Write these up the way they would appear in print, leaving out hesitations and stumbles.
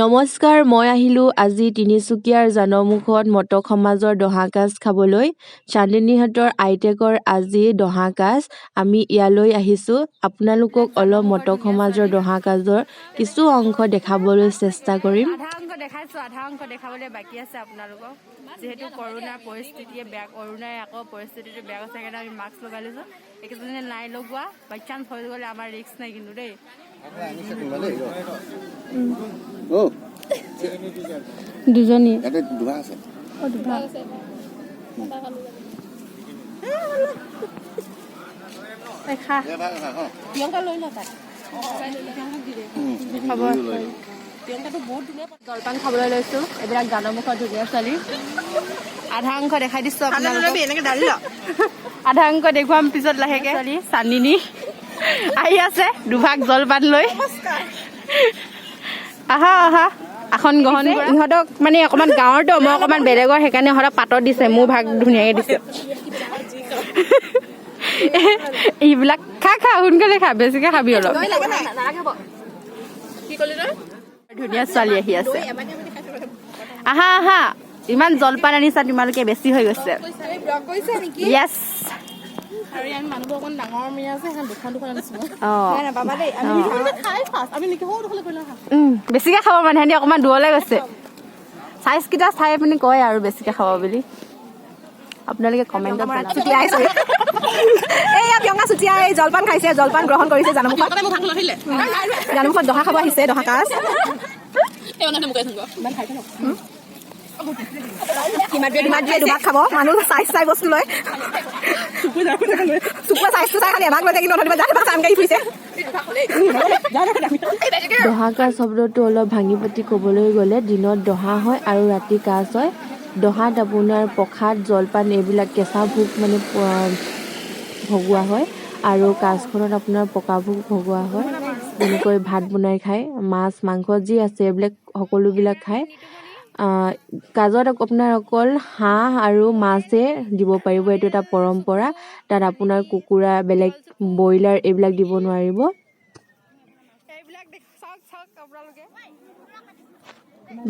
নমস্কাৰ, মই আহিলোঁ আজি তিনিচুকীয়াৰ জানমুখত মটক সমাজৰ দহাকাজ খাবলৈ। চান্দিনীহঁতৰ আইতেকৰ আজি দহাকাজ। আমি ইয়ালৈ আহিছোঁ। আপোনালোকক অলপ মটক সমাজৰ দহাকাজৰ কিছু অংশ দেখাবলৈ চেষ্টা কৰিম। আধা অংশ দেখাইছোঁ, আধা অংশ দেখাবলৈ বাকী আছে আপোনালোকক। যিহেতু কৰোণাৰ পৰিস্থিতিয়ে কৰোণাৰ আকৌ পৰিস্থিতিটো বেয়া হৈছে সেইকাৰণে আমি মাস্ক লগাই লৈছোঁ। এইকেইজনে নাই লগোৱা, বাই চান্স হৈ গ'লে আমাৰ ৰিস্ক নাই কিন্তু দেই। দুজনী জলপান খাবলৈ লৈছোঁ। এইবিলাক জানমুখৰ ধুনীয়া ছোৱালী। আধা অংশ দেখাই দিছোঁ আপোনালোকক। আধা অংশ দেখুৱাম পিছত লাহেকে। ছোৱালী চান্দিনী আহি আছে দুভাগ জলপান লৈ। আহা আহা আসন গ্ৰহণ কৰা। ইহঁতক মানে অকণমান গাঁৱৰতো, মই অকণমান বেলেগৰ, সেইকাৰণে ইহঁতক পাতত দিছে। মোৰ ভাগ ধুনীয়াকৈ দিছে। এইবিলাক খা খা সোনকালে খা, বেছিকৈ খাবি অলপ। ধুনীয়া ছোৱালী আহি আছে। আহা আহা, ইমান জলপান আনিছা তোমালোকে, বেছি হৈ গৈছে। য়েছ। বেছিকে খাব মানে, সিহঁতি অকণমান দূৰলৈ গৈছে। চাইজকেইটা চাই আপুনি কয় আৰু বেছিকে খাব বুলি। আপোনালোকে কমেণ্টত জলপান খাইছে, জলপান গ্ৰহণ কৰিছে। জানমুখত দহা খাব আহিছে, দহা কাজ। দুভাগ খাব মানুহ, চাইজ চাই বস্তু লয়। চুকুৱা চাইজটো চাই খালি এভাগ লৈ কিন্তু চাম গাড়ী ফুৰিছে। দহাকাজ শব্দটো অলপ ভাঙি পাতি ক'বলৈ গ'লে দিনত দহা হয় আৰু ৰাতি কাজ হয়। দহাত আপোনাৰ প্ৰসাদ, জলপান এইবিলাক কেঁচা ভোগ মানে ভগোৱা হয় আৰু কাজখনত আপোনাৰ পকা ভোগ ভগোৱা হয়। যেনেকৈ ভাত বনাই খায়, মাছ মাংস যি আছে এইবিলাক সকলোবিলাক খায়। কাজত আপোনাৰ অকল হাঁহ আৰু মাছে দিব পাৰিব, এইটো এটা পৰম্পৰা। তাত আপোনাৰ কুকুৰা, বেলেগ ব্ৰইলাৰ এইবিলাক দিব নোৱাৰিব।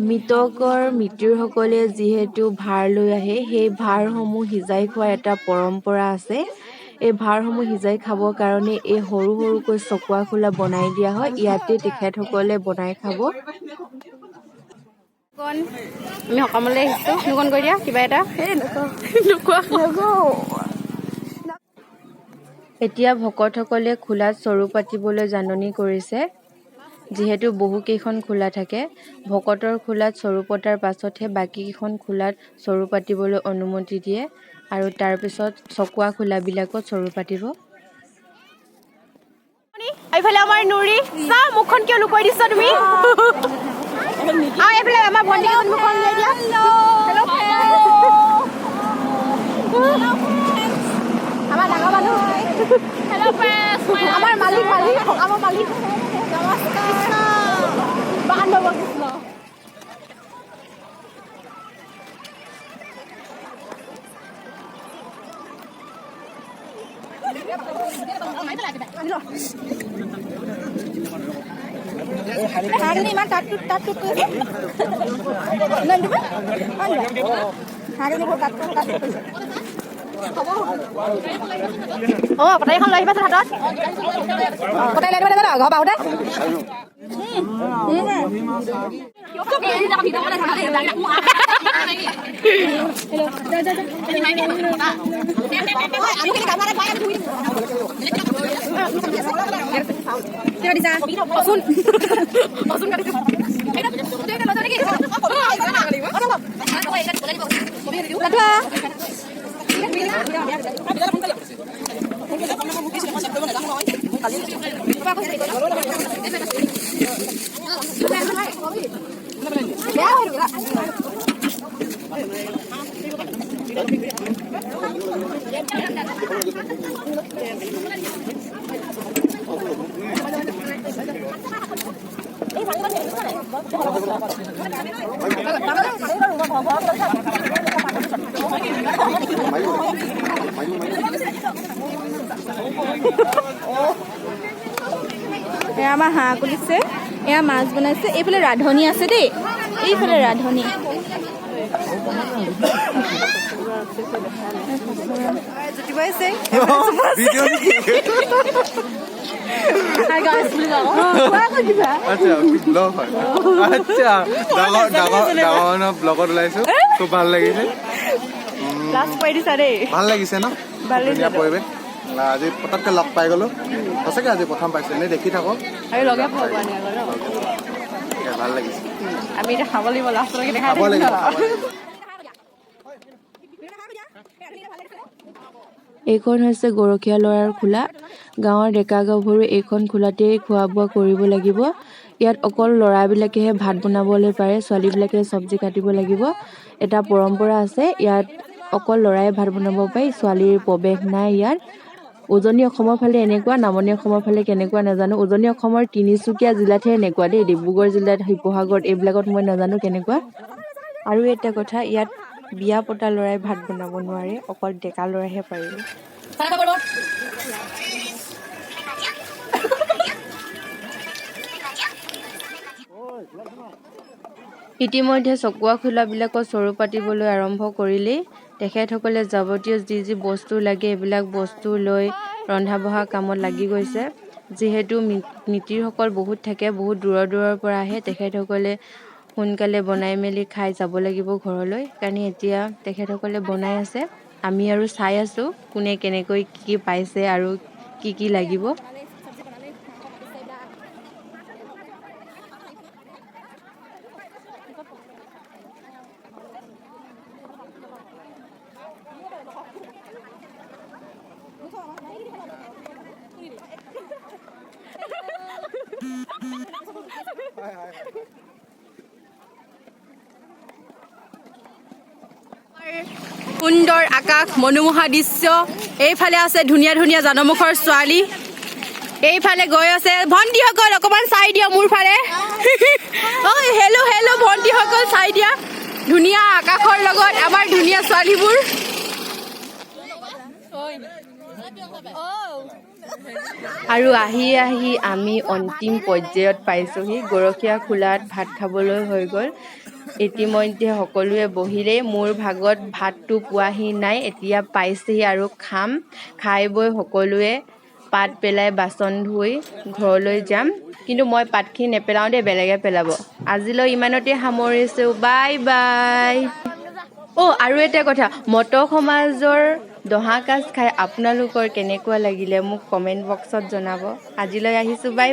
মৃতকৰ মিতিৰসকলে যিহেতু ভাৰ লৈ আহে, সেই ভাৰসমূহ সিজাই খোৱাৰ এটা পৰম্পৰা আছে। এই ভাৰসমূহ সিজাই খাবৰ কাৰণে এই সৰু সৰুকৈ চকুৱা খোলা বনাই দিয়া হয়। ইয়াতে তেখেতসকলে বনাই খাব। আমি সকামলৈ আহিছোঁ। নুকন কৰি দিয়া কিবা এটা। এতিয়া ভকতসকলে খোলাত চৰু পাতিবলৈ জাননী কৰিছে। যিহেতু বহুকেইখন খোলা থাকে, ভকতৰ খোলাত চৰু পতাৰ পাছতহে বাকীকেইখন খোলাত চৰু পাতিবলৈ অনুমতি দিয়ে আৰু তাৰপিছত চকুৱা খোলাবিলাকত চৰু পাতিব। এইফালে আমাৰ নুৰি, চা মুখখন কিয় লুকুৱাই দিছা তুমি? এইফালে আমাৰ ভণ্টি মুখখন উলিয়াই দিয়া। আমাৰ ডাঙৰ মানুহ, আমাৰ মালিক, আমাৰ মালিক। ইমান তাত পটাৰীখন লৈ আহিবাচোন হাতত। পটাৰী লৈ দিব ঘৰ পাওঁতে। আমাৰ হাঁহ কুলিছে এয়া মাছ বনাইছে এইফালে ৰাধনী আছে দেই এইফালে ৰাধনী ব্লগত ওলাইছো খুব ভাল লাগিছে ভাল লাগিছে ন ধুনীয়া পৰিৱেশ আজি পটককে লগ পাই গলো সঁচাকে আজি প্ৰথম পাইছো এনেই দেখি থাকো ভাল লাগিছে আমি এতিয়া খাব লাগিব লাষ্টলৈকে দেখাই খাব লাগিব এইখন হৈছে গৰখীয়া ল'ৰাৰ খোলা গাঁৱৰ ডেকা গাভৰু এইখন খোলাতেই খোৱা বোৱা কৰিব লাগিব ইয়াত অকল ল'ৰাবিলাকেহে ভাত বনাবলৈ পাৰে ছোৱালীবিলাকে চব্জি কাটিব লাগিব এটা পৰম্পৰা আছে ইয়াত অকল ল'ৰাই ভাত বনাব পাৰি ছোৱালীৰ প্ৰৱেশ নাই ইয়াত উজনি অসমৰ ফালে এনেকুৱা নামনি অসমৰ ফালে কেনেকুৱা নাজানো উজনি অসমৰ তিনিচুকীয়া জিলাতহে এনেকুৱা দেই ডিব্ৰুগড় জিলাত শিৱসাগৰত এইবিলাকত মই নাজানো কেনেকুৱা আৰু এটা কথা ইয়াত বিয়া পতা ল'ৰাই ভাত বনাব নোৱাৰে অকল ডেকা ল'ৰাইহে পাৰিব ইতিমধ্যে চকুৱা খোলাবিলাকত চৰু পাতিবলৈ আৰম্ভ কৰিলেই তেখেতসকলে যাৱতীয় যি বস্তু লাগে এইবিলাক বস্তু লৈ ৰন্ধা বঢ়া কামত লাগি গৈছে যিহেতু মিতিৰসকল বহুত থাকে বহুত দূৰৰ পৰা আহে তেখেতসকলে সোনকালে বনাই মেলি খাই যাব লাগিব ঘৰলৈ কাৰণে এতিয়া তেখেতসকলে বনাই আছে আমি আৰু চাই আছো কোনে কেনেকৈ কি পাইছে আৰু কি লাগিব সুন্দৰ আকাশ মনোমোহা দৃশ্য এইফালে আছে ধুনীয়া ধুনীয়া জানমুখৰ ছোৱালী এইফালে গৈ আছে ভণ্টিসকল অকণমান চাই দিয়া মোৰ ফালে হেল্ল' ভণ্টিসকল চাই দিয়া ধুনীয়া আকাশৰ লগত আমাৰ ধুনীয়া ছোৱালীবোৰ আৰু আহি আমি অন্তিম পৰ্যায়ত পাইছোহি গৰখীয়া খোলাত ভাত খাবলৈ হৈ গ'ল ইতিমধ্যে সকলোৱে বহিলে মোৰ ভাগত ভাতটো পোৱাহি নাই এতিয়া পাইছেহি আৰু খাম খাই বৈ সকলোৱে পাত পেলাই বাচন ধুই ঘৰলৈ যাম কিন্তু মই পাতখিনি নেপেলাওঁ দেই বেলেগে পেলাব আজিলৈ ইমানতে সামৰিছোঁ বাই আৰু এটা কথা মটক সমাজৰ দহা কাজ খাই আপোনালোকৰ কেনেকুৱা লাগিলে মোক কমেণ্ট বক্সত জনাব আজিলৈ আহিছোঁ বাই